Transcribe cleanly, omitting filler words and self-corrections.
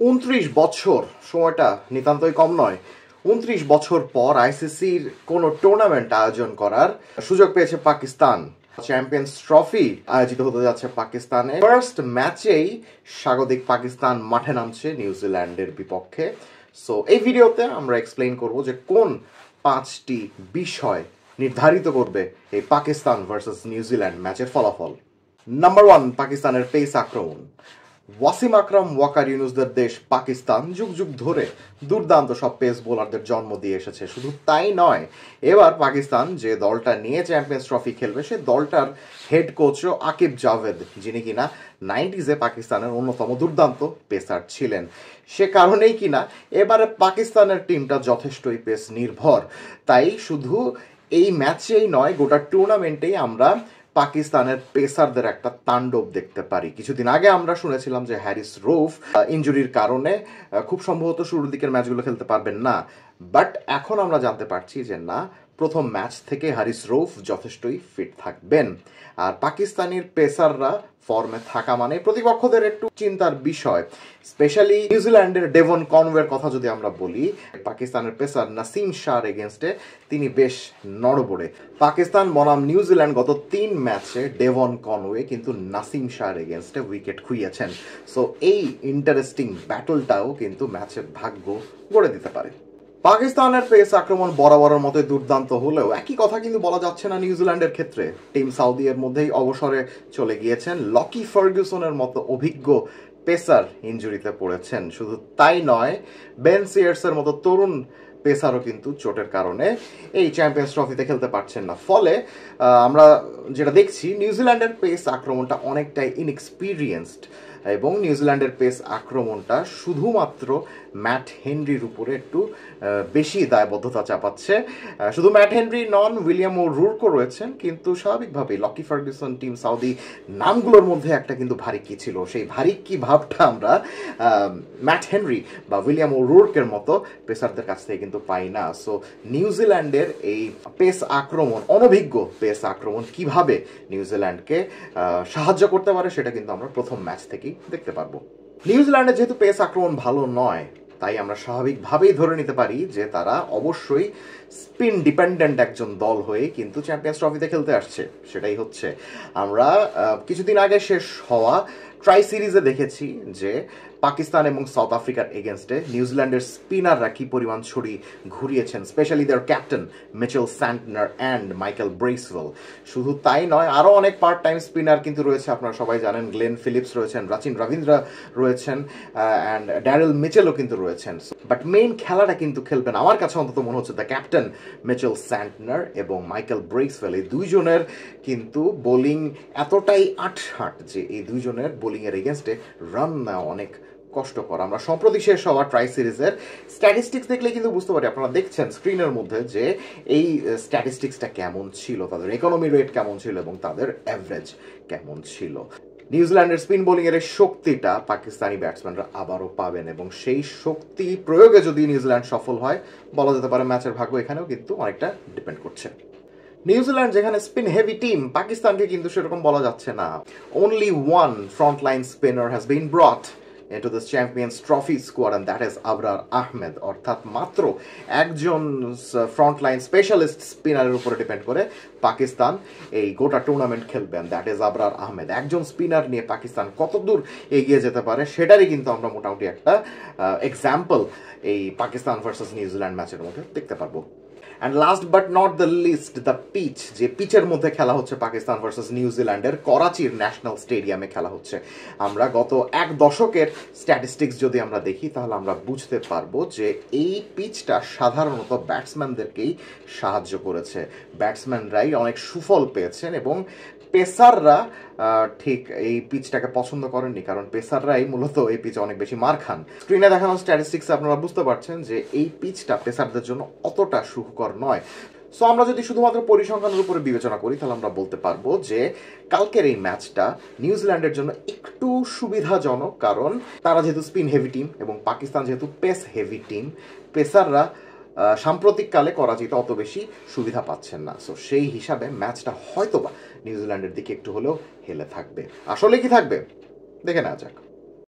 29 বছর সময়টা নিতান্তই কম নয়। 29 বছর পর আইসিসির কোনো টুর্নামেন্ট আয়োজন করার সুযোগ পেয়েছে পাকিস্তান। চ্যাম্পিয়ন্স ট্রফি আয়োজিত হতে যাচ্ছে পাকিস্তানে। ফার্স্ট ম্যাচেই স্বাগতিক পাকিস্তান মাঠে নামছে নিউজিল্যান্ডের বিপক্ষে। সো এই ভিডিওতে আমরা এক্সপ্লেইন করব যে কোন 5টি বিষয় নির্ধারিত করবে এই পাকিস্তান ভার্সেস নিউজিল্যান্ড ম্যাচের ফলাফল। নাম্বার 1, পাকিস্তানের পেস আক্রমণ। ওয়াসিম আকরাম, ওয়াকার ইউনুসদের দেশ পাকিস্তান যুগ যুগ ধরে দুর্দান্ত সব পেস বোলারদের জন্ম দিয়ে এসেছে। শুধু তাই নয়, এবার পাকিস্তান যে দলটা নিয়ে চ্যাম্পিয়ন্স ট্রফি খেলবে সে দলটার হেড কোচও আকিব জাভেদ, যিনি কিনা 90s পাকিস্তানের অন্যতম দুর্দান্ত পেসার ছিলেন। সে কারণেই কিনা এবারে পাকিস্তানের টিমটা যথেষ্টই পেস নির্ভর। তাই শুধু এই ম্যাচেই নয়, গোটা টুর্নামেন্টেই আমরা পাকিস্তানের পেসারদের একটা তাণ্ডব দেখতে পারি। কিছুদিন আগে আমরা শুনেছিলাম যে হ্যারিস রৌফ ইনজুরির কারণে খুব সম্ভবত শুরুর দিকের ম্যাচগুলো খেলতে পারবেন না, বাট এখন আমরা জানতে পারছি যে না, প্রথম ম্যাচ থেকে হ্যারিস রৌফ যথেষ্টই ফিট থাকবেন। আর পাকিস্তানের পেসাররা ফর্মে থাকা মানে প্রতিপক্ষদের একটু চিন্তার বিষয়। স্পেশালি নিউজিল্যান্ডের ডেভন কনওয়ের কথা যদি আমরা বলি, পাকিস্তানের পেসার নাসিম শাহর এগেনস্টে তিনি বেশ নড়বড়ে। পাকিস্তান বনাম নিউজিল্যান্ড গত 3 ম্যাচে ডেভন কনওয়ে কিন্তু নাসিম শাহর এগেনস্টে উইকেট খুইয়েছেন। সো এই ইন্টারেস্টিং ব্যাটলটাও কিন্তু ম্যাচের ভাগ্য গড়ে দিতে পারে। পাকিস্তানের পেস আক্রমণ বরাবরের মতোই দুর্দান্ত হলেও একই কথা কিন্তু বলা যাচ্ছে না নিউজিল্যান্ডের ক্ষেত্রে। টিম সাউদি এর মধ্যেই অবসরে চলে গিয়েছেন। লকি ফার্গুসনের মতো অভিজ্ঞ পেসার ইনজুরিতে পড়েছেন। শুধু তাই নয়, বেন সিয়ার্সের মতো তরুণ পেসারও কিন্তু চোটের কারণে এই চ্যাম্পিয়ন্স ট্রফিতে খেলতে পারছেন না। ফলে আমরা যেটা দেখছি, নিউজিল্যান্ডের পেস আক্রমণটা অনেকটাই ইনএক্সপিরিয়েন্সড এবং নিউজিল্যান্ডের পেস আক্রমণটা শুধুমাত্র ম্যাট হেনরির উপরে একটু বেশি দায়বদ্ধতা চাপাচ্ছে। শুধু ম্যাট হেনরি নন, উইলিয়াম ও রুরকো রয়েছেন, কিন্তু স্বাভাবিকভাবেই লকি ফার্গুসন, টিম সাউদি নামগুলোর মধ্যে একটা কিন্তু ভারী কি ছিল, সেই ভারী কি ভাবটা আমরা ম্যাট হেনরি বা উইলিয়াম ও রুরকের মতো পেসারদের কাছ থেকে কিন্তু পাই না। সো নিউজিল্যান্ডের এই পেস আক্রমণ, অনভিজ্ঞ পেস আক্রমণ কিভাবে নিউজিল্যান্ডকে সাহায্য করতে পারে সেটা কিন্তু আমরা প্রথম ম্যাচ থেকেই দেখতে পারবো। নিউজিল্যান্ডের যেহেতু পেস আক্রমণ ভালো নয়, তাই আমরা স্বাভাবিকভাবেই ধরে নিতে পারি যে তারা অবশ্যই স্পিন ডিপেন্ডেন্ট একজন দল হয়ে কিন্তু চ্যাম্পিয়ন্স ট্রফিতে খেলতে আসছে। সেটাই হচ্ছে আমরা কিছুদিন আগে শেষ হওয়া ট্রাই সিরিজে দেখেছি যে পাকিস্তান এবং সাউথ আফ্রিকার এগেনস্টে নিউজিল্যান্ডের স্পিনাররা কি পরিমাণ ছড়ি ঘুরিয়েছেন, specially their captain Mitchell Santner and Michael Bracewell. শুধু তাই নয়, আরও অনেক পার্ট টাইম স্পিনার কিন্তু রয়েছে। আপনারা সবাই জানেন, গ্লেন ফিলিপস রয়েছেন, রাচিন রবীন্দ্রা রয়েছেন, অ্যান্ড ড্যারেল মিচেলও কিন্তু রয়েছেন। বাট মেইন খেলাটা কিন্তু খেলবেন, আমার কাছে অন্তত মনে হচ্ছে, দ্য ক্যাপ্টেন মিচেল স্যান্টনার এবং মাইকেল ব্রেসওয়েল। এই দুইজনের কিন্তু বোলিং এতটাই আটসাট যে এই দুইজনের বোলিংয়ের এগেনস্টে রান নেওয়া অনেক কষ্টকর। আমরা সম্প্রতি শেষ হওয়া ট্রাই সিরিজের স্ট্যাটিস্টিক্স দেখলে কিন্তু বুঝতে পারি, আপনারা দেখছেন স্ক্রিনের মধ্যে, যে এই স্ট্যাটিস্টিক্সটা কেমন ছিল, তাদের ইকোনমি রেট কেমন ছিল এবং তাদের অ্যাভারেজ কেমন ছিল। নিউজিল্যান্ডের স্পিন বোলিংয়ের এই শক্তিটা পাকিস্তানি ব্যাটসম্যানরা আবারও পাবেন এবং সেই শক্তি প্রয়োগে যদি নিউজিল্যান্ড সফল হয়, বলা যেতে পারে ম্যাচের ভাগ্য এখানেও কিন্তু অনেকটা ডিপেন্ড করছে। নিউজিল্যান্ড যেখানে স্পিন হেভি টিম, পাকিস্তানকে কিন্তু সেরকম বলা যাচ্ছে না। Only one frontline spinner has been brought into this Champions Trophy squad, and that is Abrar Ahmed. অর্থাৎ মাত্র একজন ফ্রন্টলাইন স্পেশালিস্ট স্পিনারের উপরে ডিপেন্ড করে পাকিস্তান এই গোটা টুর্নামেন্ট খেলবেন, দ্যাট ইজ আবরার আহমেদ। একজন স্পিনার নিয়ে পাকিস্তান কতদূর এগিয়ে যেতে পারে সেটারই কিন্তু আমরা মোটামুটি একটা এক্সাম্পল এই পাকিস্তান ভার্সেস নিউজিল্যান্ড ম্যাচের মধ্যে দেখতে পারবো। And last but not the least, the pitch. যে পিচের মধ্যে খেলা হচ্ছে পাকিস্তান ভার্সেস নিউজিল্যান্ডের, করাচির ন্যাশনাল স্টেডিয়ামে খেলা হচ্ছে। আমরা গত 1 দশকের স্ট্যাটিস্টিক্স যদি আমরা দেখি, তাহলে আমরা বুঝতে পারবো যে এই পিচটা সাধারণত ব্যাটসম্যানদেরকেই সাহায্য করেছে। ব্যাটসম্যানরাই অনেক সুফল পেয়েছেন এবং পেসাররা ঠিক এই পিচটাকে পছন্দ করেননি, কারণ পেসাররাই মূলত এই পিচে অনেক বেশি মার খান। স্ক্রিনে দেখানো স্ট্যাটিস্টিক্স আপনারা বুঝতে পারছেন যে এই পিচটা পেসারদের জন্য অতটা সুখকর নয়। সো আমরা যদি শুধুমাত্র পরিসংখ্যানের উপরে বিবেচনা করি, তাহলে আমরা বলতে পারবো যে কালকের এই ম্যাচটা নিউজিল্যান্ডের জন্য একটু সুবিধাজনক, কারণ তারা যেহেতু স্পিন হেভি টিম এবং পাকিস্তান যেহেতু পেস হেভি টিম, পেসাররা সাম্প্রতিককালে করাচিতে অত বেশি সুবিধা পাচ্ছেন না। সো সেই হিসাবে ম্যাচটা হয়তোবা নিউজিল্যান্ডের দিকে একটু হলেও হেলে থাকবে। আসলে কি থাকবে দেখে নেওয়া যাক।